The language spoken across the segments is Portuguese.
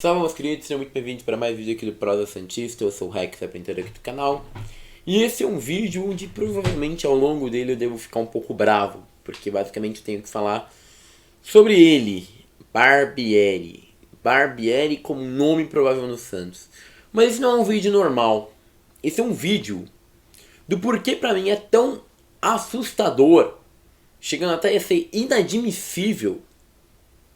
Salve, meus queridos, sejam muito bem-vindos para mais um vídeo aqui do Prosa Santista. Eu sou o Rex, apresentador aqui do canal. E esse é um vídeo onde provavelmente ao longo dele eu devo ficar um pouco bravo, porque basicamente eu tenho que falar sobre ele, Barbieri. Barbieri como nome provável no Santos. Mas esse não é um vídeo normal. Esse é um vídeo do porquê pra mim é tão assustador, chegando até a ser inadmissível,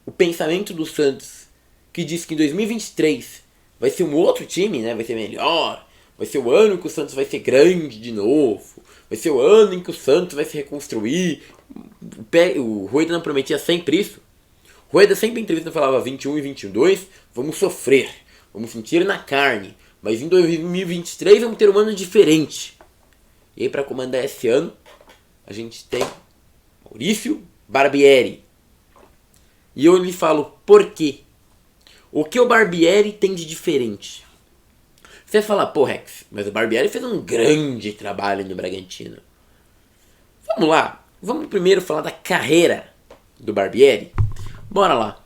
o pensamento do Santos, que diz que em 2023 vai ser um outro time, né? Vai ser melhor. Vai ser o ano que o Santos vai ser grande de novo. Vai ser o ano em que o Santos vai se reconstruir. O Rueda não prometia sempre isso. O Rueda sempre em entrevista falava 21 e 22, vamos sofrer. Vamos sentir na carne. Mas em 2023 vamos ter um ano diferente. E aí para comandar esse ano, a gente tem Maurício Barbieri. E eu lhe falo por quê. O que o Barbieri tem de diferente? Você fala, pô Rex, mas o Barbieri fez um grande trabalho no Bragantino. Vamos lá, vamos primeiro falar da carreira do Barbieri. Bora lá.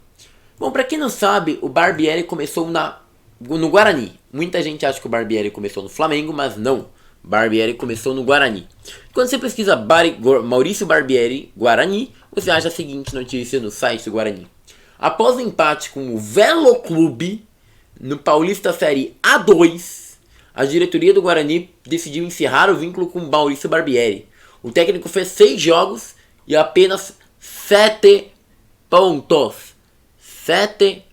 Bom, pra quem não sabe, o Barbieri começou no Guarani. Muita gente acha que o Barbieri começou no Flamengo, mas não. Barbieri começou no Guarani. Quando você pesquisa Maurício Barbieri, Guarani, você acha a seguinte notícia no site do Guarani. Após o empate com o Velo Clube no Paulista Série A2, a diretoria do Guarani decidiu encerrar o vínculo com Maurício Barbieri. O técnico fez 6 jogos e apenas 7 pontos. 7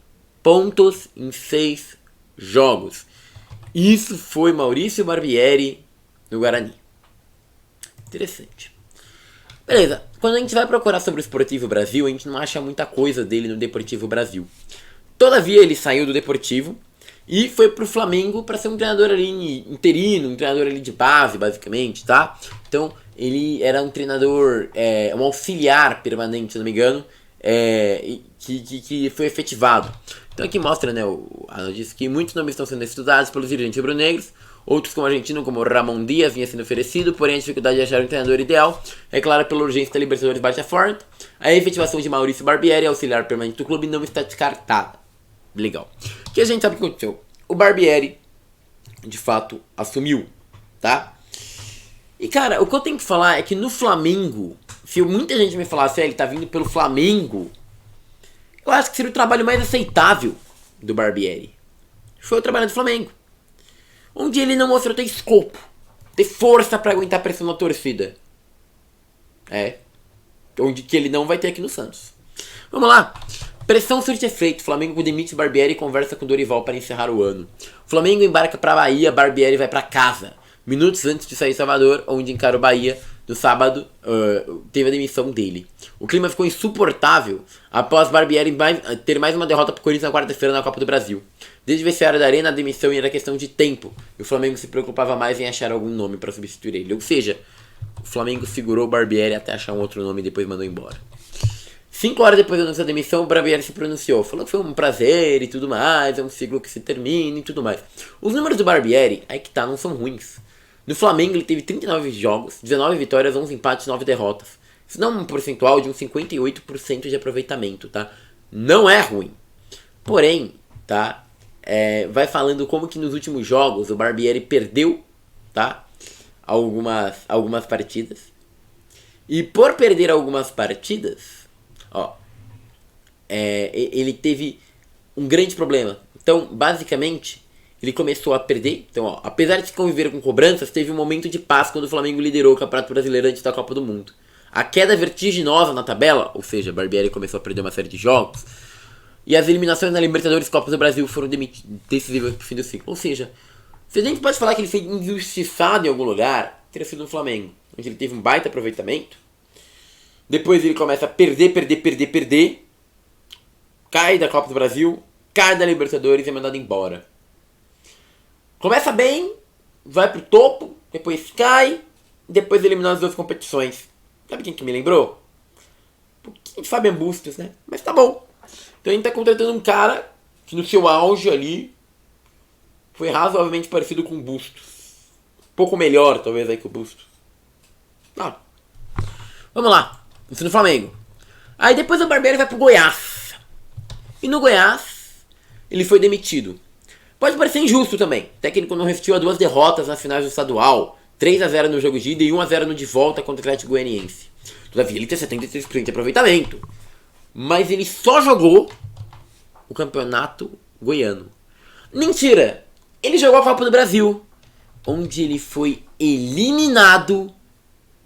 pontos em 6 jogos. Isso foi Maurício Barbieri no Guarani. Interessante. Beleza, quando a gente vai procurar sobre o Sportivo Brasil, a gente não acha muita coisa dele no Deportivo Brasil. Todavia, ele saiu do Deportivo e foi pro Flamengo para ser um treinador ali interino, um treinador ali de base, basicamente, tá? Então, ele era um treinador, um auxiliar permanente, se não me engano, que foi efetivado. Então aqui mostra, né, a notícia que muitos nomes estão sendo estudados pelos dirigentes rubro-negros. Outros como argentino, como Ramon Dias, vinha sendo oferecido, porém a dificuldade de achar um treinador ideal é clara pela urgência da Libertadores baixa forte. A efetivação de Maurício Barbieri, auxiliar permanente do clube, não está descartada. Legal. O que a gente sabe que aconteceu? O Barbieri, de fato, assumiu, tá? E cara, o que eu tenho que falar é que no Flamengo, se muita gente me falasse, ele tá vindo pelo Flamengo, eu acho que seria o trabalho mais aceitável do Barbieri. Foi o trabalho do Flamengo, onde ele não mostrou ter escopo, ter força pra aguentar a pressão da torcida. Onde que ele não vai ter aqui no Santos. Vamos lá. Pressão surte efeito. Flamengo demite Barbieri e conversa com Dorival para encerrar o ano. Flamengo embarca pra Bahia, Barbieri vai pra casa. Minutos antes de sair de Salvador, onde encara o Bahia, no sábado, teve a demissão dele. O clima ficou insuportável após Barbieri ter mais uma derrota pro Corinthians na quarta-feira na Copa do Brasil. Desde o vestiário da Arena, a demissão era questão de tempo, e o Flamengo se preocupava mais em achar algum nome para substituir ele. Ou seja, o Flamengo segurou o Barbieri até achar um outro nome e depois mandou embora. 5 horas depois da nossa demissão, o Barbieri se pronunciou, falou que foi um prazer e tudo mais, é um ciclo que se termina e tudo mais. Os números do Barbieri, aí que tá, não são ruins. No Flamengo ele teve 39 jogos, 19 vitórias, 11 empates, 9 derrotas. Isso dá um percentual de um 58% de aproveitamento, tá? Não é ruim. Porém, tá? Vai falando como que nos últimos jogos o Barbieri perdeu, tá? Algumas partidas. E por perder algumas partidas, ele teve um grande problema. Então, basicamente, ele começou a perder. Então, apesar de se conviver com cobranças, teve um momento de paz quando o Flamengo liderou o Campeonato Brasileiro antes da Copa do Mundo. A queda vertiginosa na tabela, ou seja, Barbieri começou a perder uma série de jogos, e as eliminações na Libertadores e Copa do Brasil foram decisivas pro fim do ciclo. Ou seja, se a gente pode falar que ele foi injustiçado em algum lugar, teria sido no Flamengo, onde ele teve um baita aproveitamento. Depois ele começa a perder, cai da Copa do Brasil, cai da Libertadores e é mandado embora. Começa bem, vai pro topo, depois cai, depois eliminou as 2 competições. Sabe quem que me lembrou? Um pouquinho de Fabian Bustos, né? Mas tá bom. Então a gente tá contratando um cara que no seu auge ali foi razoavelmente parecido com o Bustos. Um pouco melhor, talvez, aí que o Bustos. Vamos lá. Isso no Flamengo. Aí depois o Barbieri vai pro Goiás. E no Goiás ele foi demitido. Pode parecer injusto também. O técnico não resistiu a 2 derrotas nas finais do estadual, 3-0 no jogo de ida e 1-0 no de volta contra o Atlético Goianiense. Todavia, ele tem 73% de aproveitamento. Mas ele só jogou o campeonato goiano. Mentira! Ele jogou a Copa do Brasil, onde ele foi eliminado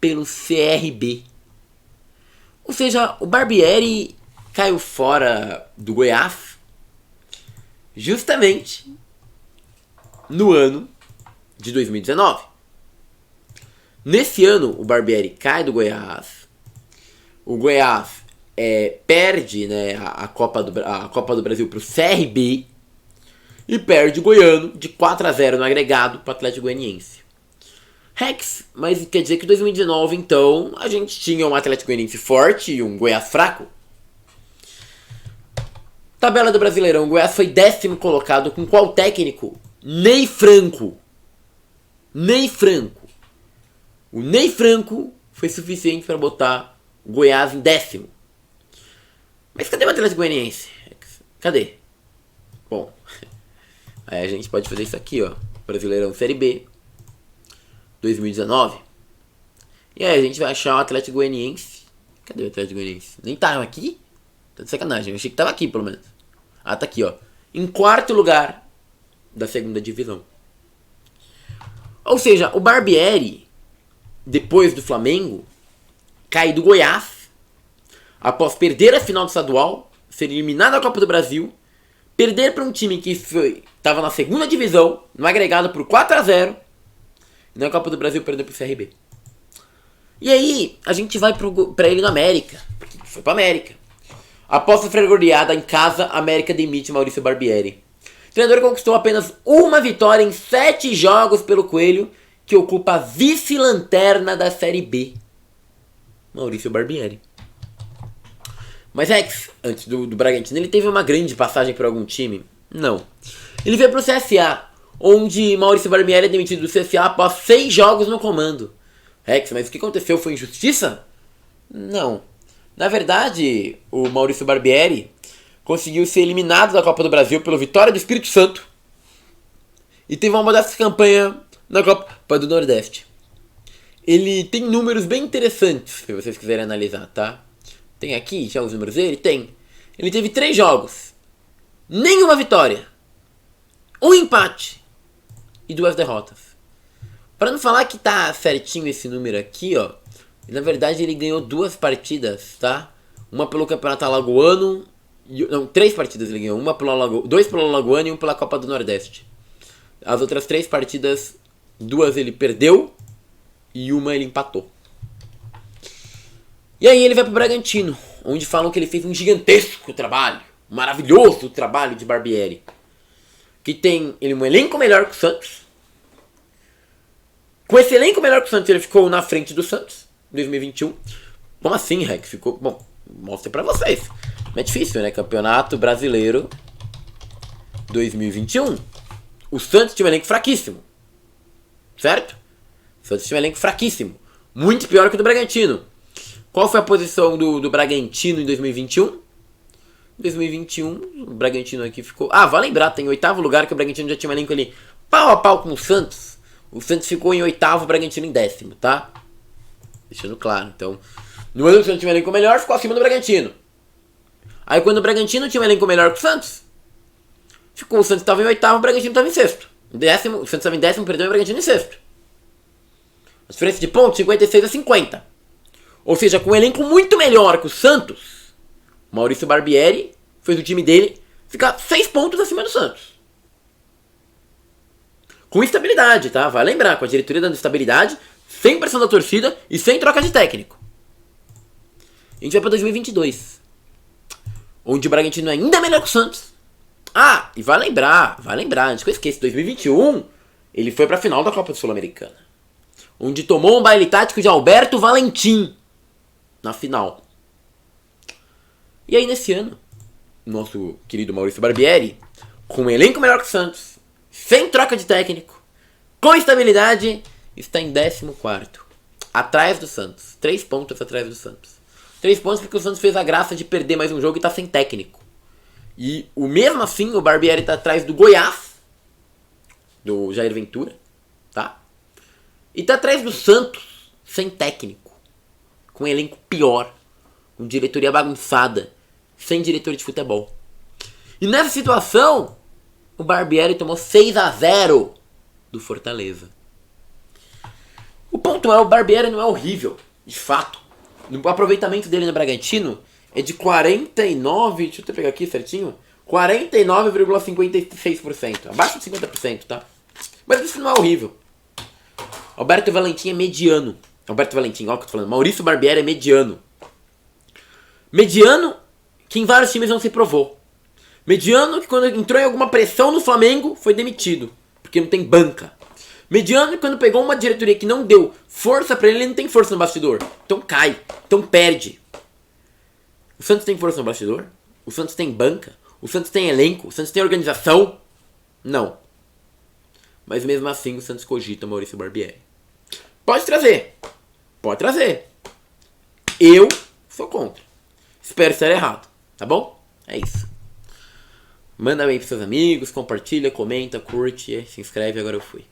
pelo CRB. Ou seja, o Barbieri caiu fora do Goiás justamente no ano de 2019. Nesse ano, o Barbieri cai do Goiás. O Goiás perde, né, a Copa do Brasil para o CRB e perde o Goiano de 4-0 no agregado para o Atlético Goianiense. Rex, mas quer dizer que em 2019, então, a gente tinha um Atlético Goianiense forte e um Goiás fraco? Tabela do Brasileirão, o Goiás foi 10º colocado com qual técnico? Ney Franco. Ney Franco. O Ney Franco foi suficiente para botar o Goiás em 10º. Mas cadê o Atlético Goianiense? Cadê? Bom, aí a gente pode fazer isso aqui, ó. Brasileirão Série B 2019. E aí a gente vai achar o Atlético Goianiense. Cadê o Atlético Goianiense? Nem tá aqui? Tá de sacanagem, eu achei que tava aqui pelo menos. Ah, tá aqui, ó. Em 4º lugar da 2ª divisão. Ou seja, o Barbieri, depois do Flamengo, cai do Goiás após perder a final do estadual, ser eliminado da Copa do Brasil, perder para um time que estava na 2ª divisão, no agregado por 4-0, e na Copa do Brasil perdeu pro CRB. E aí, a gente vai pra ele no América, porque foi pro América. Após sofrer goleada em casa, a América demite Maurício Barbieri. O treinador conquistou apenas uma vitória em 7 jogos pelo Coelho, que ocupa a vice-lanterna da Série B. Maurício Barbieri. Mas antes do Bragantino, ele teve uma grande passagem por algum time? Não. Ele veio pro CSA, onde Maurício Barbieri é demitido do CSA após 6 jogos no comando. Mas o que aconteceu? Foi injustiça? Não. Na verdade, o Maurício Barbieri conseguiu ser eliminado da Copa do Brasil pelo Vitória do Espírito Santo e teve uma modesta campanha na Copa do Nordeste. Ele tem números bem interessantes, se vocês quiserem analisar, tá? Tem aqui já os números dele? Tem. Ele teve 3 jogos, nenhuma vitória, 1 empate e 2 derrotas. Para não falar que tá certinho esse número aqui, ó, na verdade ele ganhou 2 partidas, tá? Uma pelo Campeonato Alagoano, 3 partidas ele ganhou, 2 pelo Alagoano e 1 pela Copa do Nordeste. As outras 3 partidas, 2 ele perdeu e 1 ele empatou. E aí ele vai pro Bragantino, onde falam que ele fez um gigantesco trabalho, um maravilhoso trabalho de Barbieri. Que tem ele um elenco melhor que o Santos. Com esse elenco melhor que o Santos, ele ficou na frente do Santos em 2021. Como assim, Rex? Ficou... Bom, mostro pra vocês. Não é difícil, né? Campeonato Brasileiro 2021. O Santos tinha um elenco fraquíssimo. Certo? O Santos tinha um elenco fraquíssimo. Muito pior que o do Bragantino. Qual foi a posição do Bragantino em 2021? Em 2021, o Bragantino aqui ficou... Ah, vale lembrar, tem 8º lugar, que o Bragantino já tinha um elenco ali pau a pau com o Santos. O Santos ficou em 8º, o Bragantino em 10º, tá? Deixando claro, então... No ano que o Santos tinha um elenco melhor, ficou acima do Bragantino. Aí quando o Bragantino tinha um elenco melhor que o Santos, o Santos estava em 8º, o Bragantino estava em 6º. O Santos estava em 10º, perdeu, e o Bragantino em 6º. A diferença de pontos, 56-50. Ou seja, com um elenco muito melhor que o Santos, Maurício Barbieri fez o time dele ficar 6 pontos acima do Santos. Com estabilidade, tá? Vai lembrar, com a diretoria dando estabilidade, sem pressão da torcida e sem troca de técnico. A gente vai pra 2022, onde o Bragantino é ainda melhor que o Santos. Ah, e vai lembrar, antes que eu esqueça, 2021, ele foi pra final da Copa Sul-Americana, onde tomou um baile tático de Alberto Valentim na final. E aí nesse ano, nosso querido Maurício Barbieri, com um elenco melhor que o Santos, sem troca de técnico, com estabilidade, está em 14º, atrás do Santos, 3 pontos atrás do Santos. 3 pontos porque o Santos fez a graça de perder mais um jogo e tá sem técnico. E o mesmo assim, o Barbieri tá atrás do Goiás, do Jair Ventura, tá? E tá atrás do Santos, sem técnico, com um elenco pior, com diretoria bagunçada, sem diretor de futebol. E nessa situação, o Barbieri tomou 6-0 do Fortaleza. O ponto é, o Barbieri não é horrível, de fato. O aproveitamento dele no Bragantino é de 49, deixa eu até pegar aqui certinho, 49,56%, abaixo de 50%, tá? Mas isso não é horrível. Alberto Valentim é mediano. Alberto Valentim, ó o que eu tô falando. Maurício Barbieri é mediano. Mediano que em vários times não se provou. Mediano que quando entrou em alguma pressão no Flamengo foi demitido, porque não tem banca. Mediano que quando pegou uma diretoria que não deu força pra ele não tem força no bastidor. Então cai, então perde. O Santos tem força no bastidor? O Santos tem banca? O Santos tem elenco? O Santos tem organização? Não. Mas mesmo assim o Santos cogita o Maurício Barbieri. Pode trazer. Pode trazer. Eu sou contra. Espero estar errado. Tá bom? É isso. Manda bem pros seus amigos, compartilha, comenta, curte, se inscreve. Agora eu fui.